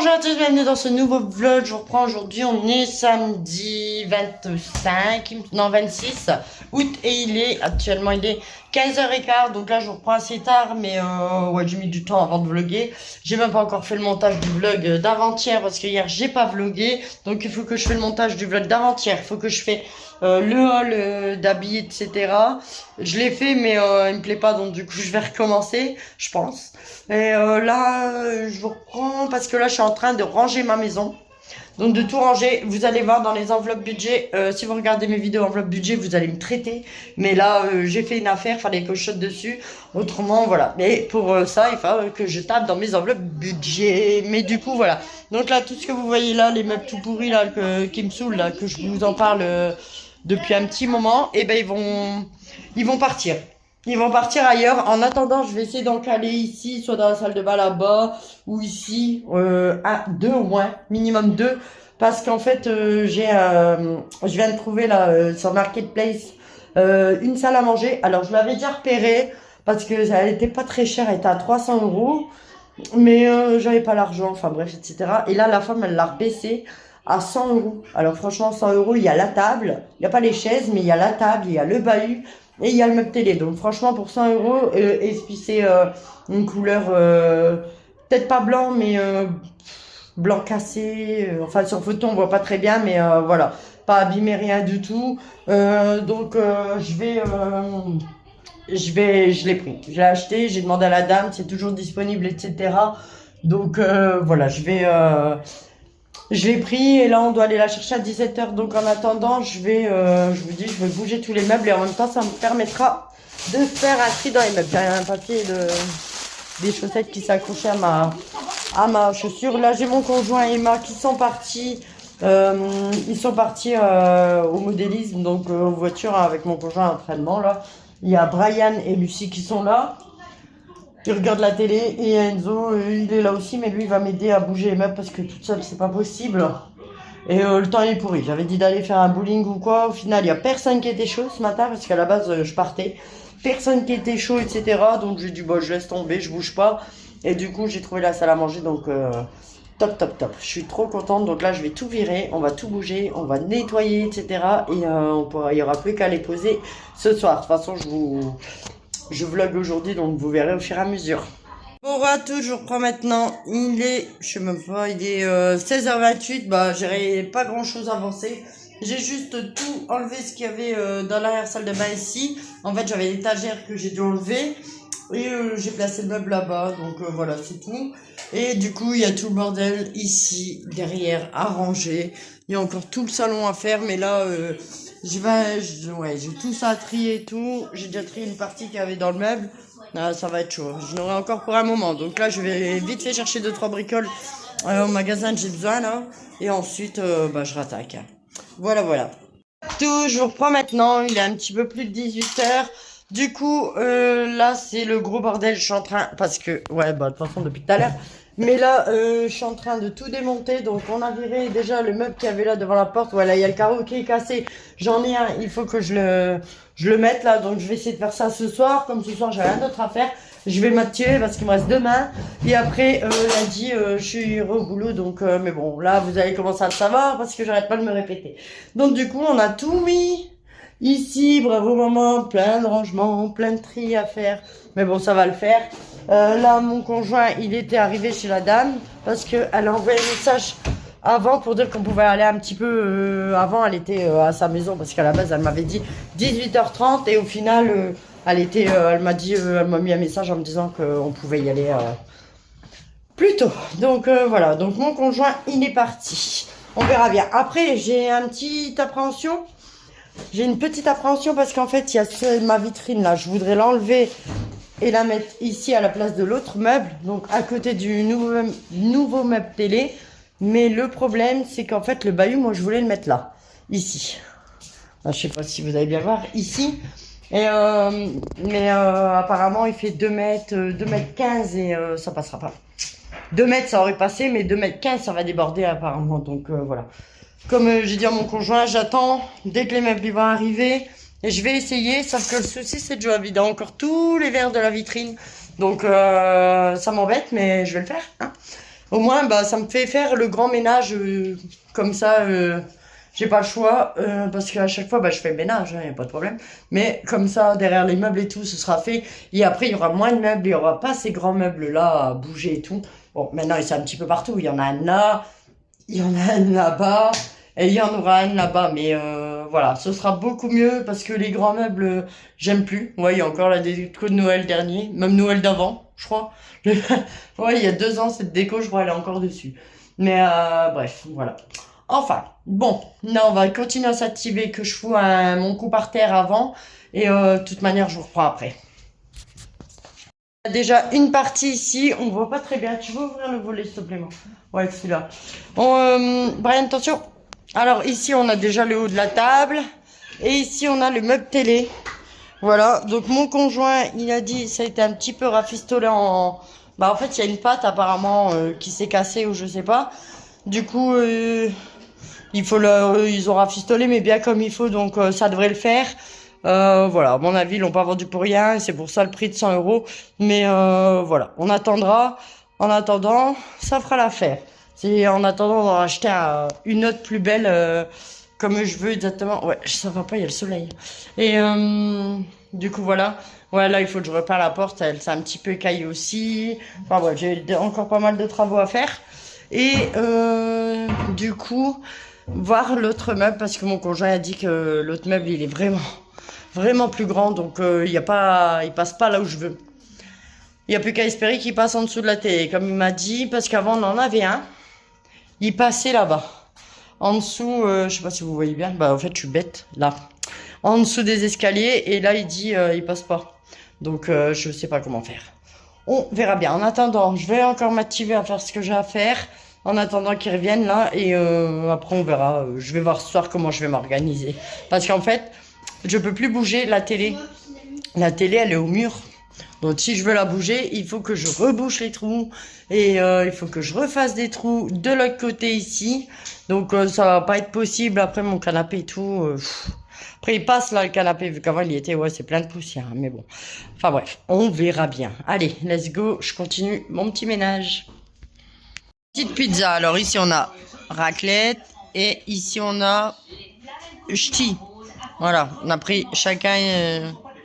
Bonjour à tous, bienvenue dans ce nouveau vlog. Je vous reprends aujourd'hui, on est samedi 25, non 26 août et actuellement il est 15h15. Donc là je vous reprends assez tard, mais ouais, j'ai mis du temps avant de vlogger. J'ai même pas encore fait le montage du vlog d'avant-hier parce que hier j'ai pas vlogué. Donc il faut que je fais le montage du vlog d'avant-hier. Il faut que je fais le haul d'habits, etc. Je l'ai fait, mais il me plaît pas, donc du coup je vais recommencer, je pense. Et là, je vous reprends parce que là, je suis en train de ranger ma maison. Donc de tout ranger, vous allez voir dans les enveloppes budget, si vous regardez mes vidéos enveloppes budget, vous allez me traiter. Mais là, j'ai fait une affaire, fallait que je saute dessus. Autrement, voilà. Mais pour ça, il faut que je tape dans mes enveloppes budget. Mais du coup, voilà. Donc là, tout ce que vous voyez là, les meubles tout pourris là, qui me saoulent, là, que je vous en parle depuis un petit moment, et ben ils vont partir. Ils vont partir ailleurs. En attendant, je vais essayer d'en caler ici, soit dans la salle de bain là-bas, ou ici, deux au moins, minimum deux. Parce qu'en fait, je viens de trouver là, sur Marketplace, une salle à manger. Alors, je l'avais déjà repérée, parce que elle était pas très chère, elle était à 300 €. Mais j'avais pas l'argent, enfin bref, etc. Et là, la femme, elle l'a rebaissé à 100 €. Alors franchement, 100 €, il y a la table, il n'y a pas les chaises, mais il y a la table, il y a le bahut et il y a le meuble télé. Donc franchement, pour 100 €, et puis c'est une couleur, peut-être pas blanc, mais blanc cassé. Enfin, sur photo, on voit pas très bien, mais voilà, pas abîmé, rien du tout. Donc je l'ai pris, je l'ai acheté, j'ai demandé à la dame, c'est toujours disponible, etc. Donc voilà, je l'ai pris et là on doit aller la chercher à 17 h. Donc en attendant, je vous dis, je vais bouger tous les meubles et en même temps ça me permettra de faire un tri dans les meubles. J'ai un papier des chaussettes qui s'accrochaient à ma chaussure. Là j'ai mon conjoint et Emma qui sont partis. Ils sont partis au modélisme, donc en voiture avec mon conjoint à l'entraînement là. Il y a Brian et Lucie qui sont là. Ils regardent la télé et Enzo, il est là aussi, mais lui il va m'aider à bouger les meubles parce que toute seule c'est pas possible. Et le temps il est pourri. J'avais dit d'aller faire un bowling ou quoi. Au final, il y a personne qui était chaud ce matin parce qu'à la base je partais. Personne qui était chaud, etc. Donc j'ai dit bon, je laisse tomber, je bouge pas. Et du coup, j'ai trouvé la salle à manger, donc top, top, top. Je suis trop contente. Donc là, je vais tout virer, on va tout bouger, on va nettoyer, etc. Et il y aura plus qu'à les poser ce soir. De toute façon, je vlog aujourd'hui, donc vous verrez au fur et à mesure. Bon, à tout, je reprends maintenant. Je sais même pas, il est 16h28. Bah, j'ai pas grand chose avancé. J'ai juste tout enlevé ce qu'il y avait dans l'arrière-salle de bain ici. En fait, j'avais l'étagère que j'ai dû enlever. Et j'ai placé le meuble là-bas. Donc voilà, c'est tout. Et du coup, il y a tout le bordel ici, derrière, à ranger. Il y a encore tout le salon à faire. Mais là, ouais, j'ai tout ça à trier et tout. J'ai déjà trié une partie qu'il y avait dans le meuble. Ah, ça va être chaud. Je n'aurai encore pour un moment. Donc là, je vais vite fait chercher 2-3 bricoles au magasin que j'ai besoin là. Et ensuite, bah, je rattaque. Voilà, voilà. Tout, je vous reprends maintenant. Il est un petit peu plus de 18 h. Du coup, là, c'est le gros bordel. Je suis en train... Parce que... Ouais, bah, de toute façon, depuis tout à l'heure. Mais là, je suis en train de tout démonter. Donc, on a viré déjà le meuble qu'il y avait là devant la porte. Voilà, il y a le carreau qui est cassé. J'en ai un. Il faut que je le mette là. Donc, je vais essayer de faire ça ce soir. Comme ce soir, j'ai rien d'autre à faire. Je vais m'attirer parce qu'il me reste demain. Et après, lundi, je suis au boulot. Donc, mais bon, là, vous allez commencer à le savoir parce que j'arrête pas de me répéter. Donc, du coup, on a tout mis ici. Bravo, maman. Plein de rangements, plein de tri à faire. Mais bon, ça va le faire. Là, mon conjoint, il était arrivé chez la dame parce qu'elle a envoyé un message avant pour dire qu'on pouvait aller un petit peu avant. Elle était à sa maison parce qu'à la base, elle m'avait dit 18h30 et au final, elle m'a mis un message en me disant qu'on pouvait y aller plus tôt. Donc voilà, donc mon conjoint, il est parti. On verra bien. Après, j'ai une petite appréhension. J'ai une petite appréhension parce qu'en fait, il y a ma vitrine là. Je voudrais l'enlever et la mettre ici à la place de l'autre meuble, donc à côté du nouveau meuble télé. Mais le problème, c'est qu'en fait, le bahut, moi, je voulais le mettre là, ici. Je sais pas si vous allez bien voir, ici. Et mais apparemment, il fait 2 mètres, 2,15 m et ça passera pas. 2 mètres, ça aurait passé, mais 2,15 m, ça va déborder apparemment. Donc voilà. Comme j'ai dit à mon conjoint, j'attends dès que les meubles vont arriver. Et je vais essayer, sauf que le souci, c'est que je dois vider encore tous les verres de la vitrine. Donc, ça m'embête, mais je vais le faire. Hein. Au moins, bah, ça me fait faire le grand ménage comme ça. J'ai pas le choix parce qu'à chaque fois, bah, je fais le ménage, y a pas de problème. Mais comme ça, derrière les meubles et tout, ce sera fait. Et après, il y aura moins de meubles, il y aura pas ces grands meubles-là à bouger et tout. Bon, maintenant, ils sont un petit peu partout. Il y en a un là, il y en a un là-bas, et il y en aura un là-bas. Mais voilà, ce sera beaucoup mieux parce que les grands meubles, j'aime plus. Ouais, il y a encore la déco de Noël dernier, même Noël d'avant, je crois. Ouais, il y a 2 ans, cette déco, je crois, elle est encore dessus. Mais bref, voilà. Enfin, bon, là, on va continuer à s'activer, que je fous mon coup par terre avant. Et de toute manière, je vous reprends après. Déjà une partie ici, on voit pas très bien. Tu veux ouvrir le volet s'il te plaît, moi? Ouais, celui-là. Brian, attention. Alors ici, on a déjà le haut de la table. Et ici, on a le meuble télé. Voilà, donc mon conjoint, il a dit, ça a été un petit peu rafistolé en... Bah en fait, il y a une patte apparemment qui s'est cassée ou je sais pas. Du coup, ils ont rafistolé, mais bien comme il faut, donc ça devrait le faire. Voilà, à mon avis, ils l'ont pas vendu pour rien, et c'est pour ça le prix de 100 euros. Mais voilà, on attendra. En attendant, ça fera l'affaire. C'est en attendant d'en acheter une autre plus belle, comme je veux exactement. Ouais, ça va pas, il y a le soleil. Et du coup, voilà. Ouais, là, il faut que je repare la porte. Elle s'est un petit peu écaillée aussi. Enfin, ouais, j'ai encore pas mal de travaux à faire. Et du coup, voir l'autre meuble, parce que mon conjoint a dit que l'autre meuble, il est vraiment plus grand. Donc, il passe pas là où je veux. Il n'y a plus qu'à espérer qu'il passe en dessous de la télé, comme il m'a dit, parce qu'avant, on en avait un. Il passait là-bas. En dessous, je sais pas si vous voyez bien. Bah, en fait, je suis bête, là. En dessous des escaliers, et là, il dit, il passe pas. Donc, je sais pas comment faire. On verra bien. En attendant, je vais encore m'activer à faire ce que j'ai à faire. En attendant qu'ils reviennent, là. Et après, on verra. Je vais voir ce soir comment je vais m'organiser. Parce qu'en fait, je peux plus bouger la télé. La télé, elle est au mur. Donc si je veux la bouger, il faut que je rebouche les trous et il faut que je refasse des trous de l'autre côté ici. Donc ça va pas être possible. Après mon canapé et tout. Après il passe là le canapé vu qu'avant il y était. Ouais, c'est plein de poussière. Mais bon. Enfin bref, on verra bien. Allez, let's go. Je continue mon petit ménage. Petite pizza. Alors ici on a raclette et ici on a ch'ti. Voilà, on a pris chacun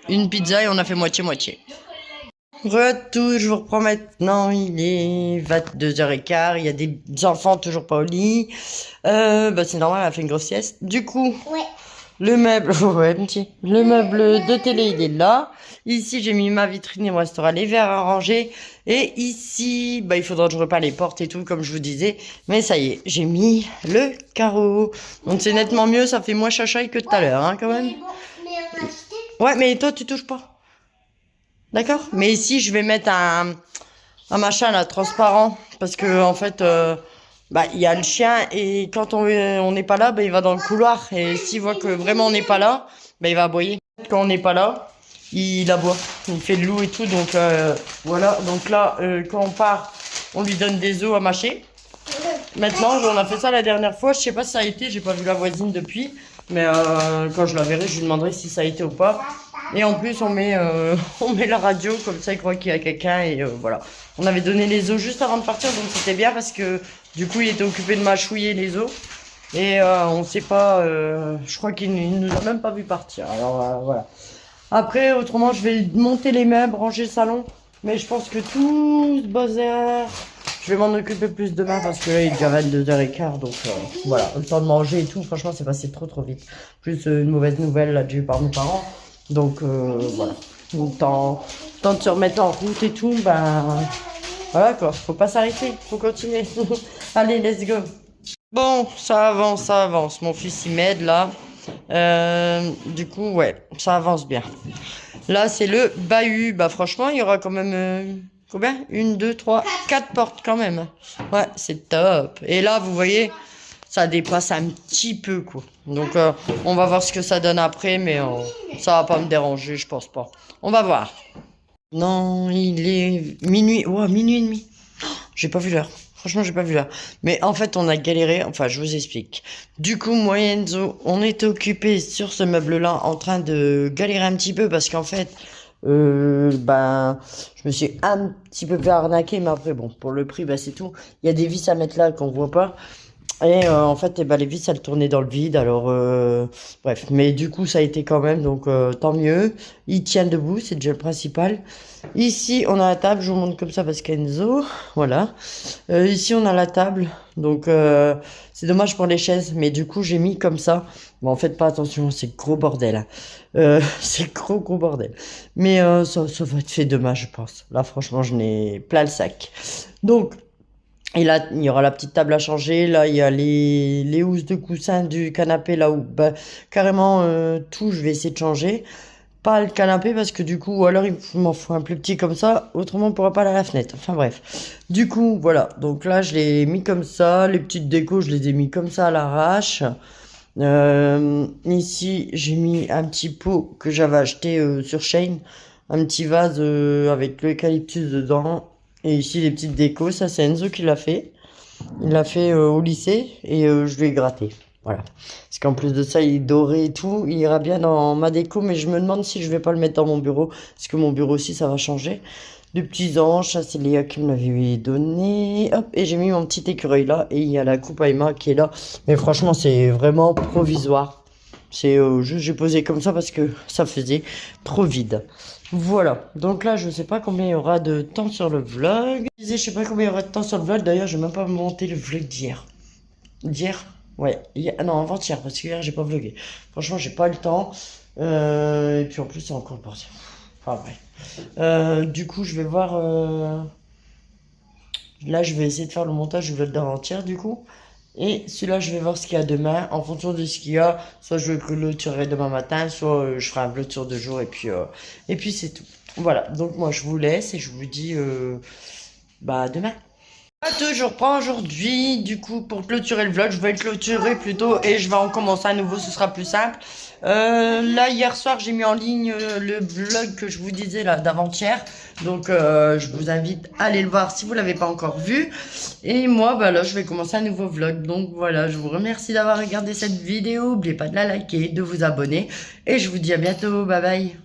une pizza et on a fait moitié-moitié. Retour, je vous reprends maintenant, il est 22h15, il y a des enfants toujours pas au lit. Bah c'est normal, elle a fait une grosse sieste. Du coup, ouais. Le meuble, ouais, petit. Le meuble de télé, il est là. Ici, j'ai mis ma vitrine, il me restera les verres à ranger. Et ici, bah, il faudra que je repare les portes et tout, comme je vous disais. Mais ça y est, j'ai mis le carreau. Donc c'est nettement mieux, ça fait moins chachaille que tout à l'heure, hein, quand même. Ouais, mais toi, tu touches pas. D'accord? Mais ici, je vais mettre un machin là, transparent. Parce que, en fait, bah, il y a le chien et quand on n'est pas là, bah, il va dans le couloir. Et s'il voit que vraiment on n'est pas là, bah, il va aboyer. Quand on n'est pas là, il aboie. Il fait le loup et tout. Donc, voilà. Donc là, quand on part, on lui donne des os à mâcher. Maintenant, on a fait ça la dernière fois. Je sais pas si ça a été. J'ai pas vu la voisine depuis. Mais quand je la verrai, je lui demanderai si ça a été ou pas. Et en plus, on met la radio, comme ça, il croit qu'il y a quelqu'un. Et voilà. On avait donné les os juste avant de partir, donc c'était bien parce que du coup, il était occupé de mâchouiller les os. Et on sait pas, je crois qu'il ne nous a même pas vu partir. Alors voilà. Après, autrement, je vais monter les meubles, ranger le salon. Mais je pense que tout ce bazar, je vais m'en occuper plus demain parce que là, il est déjà 22h15. Donc voilà, le temps de manger et tout, franchement, c'est passé trop vite. Plus une mauvaise nouvelle là, due par mes parents. Donc voilà. Donc temps de se remettre en route et tout, ben voilà quoi, faut pas s'arrêter, faut continuer. Allez, let's go. Bon, ça avance. Mon fils il m'aide là. Du coup, ouais, ça avance bien. Là, c'est le bahut. Bah franchement, il y aura quand même combien? 1, 2, 3, 4 portes quand même. Ouais, c'est top. Et là, vous voyez, ça dépasse un petit peu quoi. Donc on va voir ce que ça donne après, mais ça va pas me déranger, je pense pas. On va voir. Non, il est minuit. Ouais, minuit et demi. J'ai pas vu l'heure. Franchement, j'ai pas vu l'heure. Mais en fait, on a galéré. Enfin, je vous explique. Du coup, moi et Enzo, on était occupés sur ce meuble-là en train de galérer un petit peu parce qu'en fait, Ben, je me suis un petit peu fait arnaquer, mais après, bon, pour le prix, bah, c'est tout. Il y a des vis à mettre là qu'on voit pas. Et en fait, eh ben, les vis, elles tournaient dans le vide. Alors, bref. Mais du coup, ça a été quand même. Donc, tant mieux. Il tient debout. C'est déjà le principal. Ici, on a la table. Je vous montre comme ça parce qu'Enzo. Voilà. Ici, on a la table. Donc, c'est dommage pour les chaises. Mais du coup, j'ai mis comme ça. Bon, faites pas attention. C'est gros bordel, hein. C'est gros bordel. Mais ça va être fait demain, je pense. Là, franchement, je n'ai plein le sac. Donc, et là, il y aura la petite table à changer. Là, il y a les housses de coussin du canapé, là où, bah, carrément, tout, je vais essayer de changer. Pas le canapé, parce que du coup, ou alors il m'en faut un plus petit comme ça. Autrement, on pourra pas aller à la fenêtre. Enfin, bref. Du coup, voilà. Donc là, je l'ai mis comme ça. Les petites décos, je les ai mis comme ça à l'arrache. Ici, j'ai mis un petit pot que j'avais acheté sur Shein. Un petit vase avec l'eucalyptus dedans. Et ici, les petites décos, ça c'est Enzo qui l'a fait. Il l'a fait au lycée et je lui ai gratté. Voilà. Parce qu'en plus de ça, il est doré et tout. Il ira bien dans ma déco, mais je me demande si je vais pas le mettre dans mon bureau. Parce que mon bureau aussi, ça va changer. De petits anges, ça c'est Léa qui me l'avait donné. Hop, et j'ai mis mon petit écureuil là. Et il y a la coupe Aima qui est là. Mais franchement, c'est vraiment provisoire. C'est juste, j'ai posé comme ça parce que ça faisait trop vide. Voilà, donc là je sais pas combien il y aura de temps sur le vlog. Je sais pas combien il y aura de temps sur le vlog, d'ailleurs je vais même pas monter le vlog d'hier. D'hier? Ouais, non avant-hier, parce qu'hier j'ai pas vlogué. Franchement j'ai pas le temps. Et puis en plus c'est encore le bordel. Enfin bref. Du coup je vais voir... Là je vais essayer de faire le montage du vlog d'avant-hier du coup. Et celui-là, je vais voir ce qu'il y a demain. En fonction de ce qu'il y a, soit je le clôturerai demain matin, soit je ferai un vlog sur 2 jours et puis c'est tout. Voilà, donc moi je vous laisse et je vous dis bah à demain. Je reprends aujourd'hui, du coup pour clôturer le vlog, je vais le clôturer plutôt et je vais en commencer à nouveau, ce sera plus simple. Là hier soir j'ai mis en ligne le vlog que je vous disais là d'avant-hier, donc je vous invite à aller le voir si vous l'avez pas encore vu. Et moi bah là je vais commencer un nouveau vlog, donc voilà, je vous remercie d'avoir regardé cette vidéo, n'oubliez pas de la liker, de vous abonner et je vous dis à bientôt, bye bye.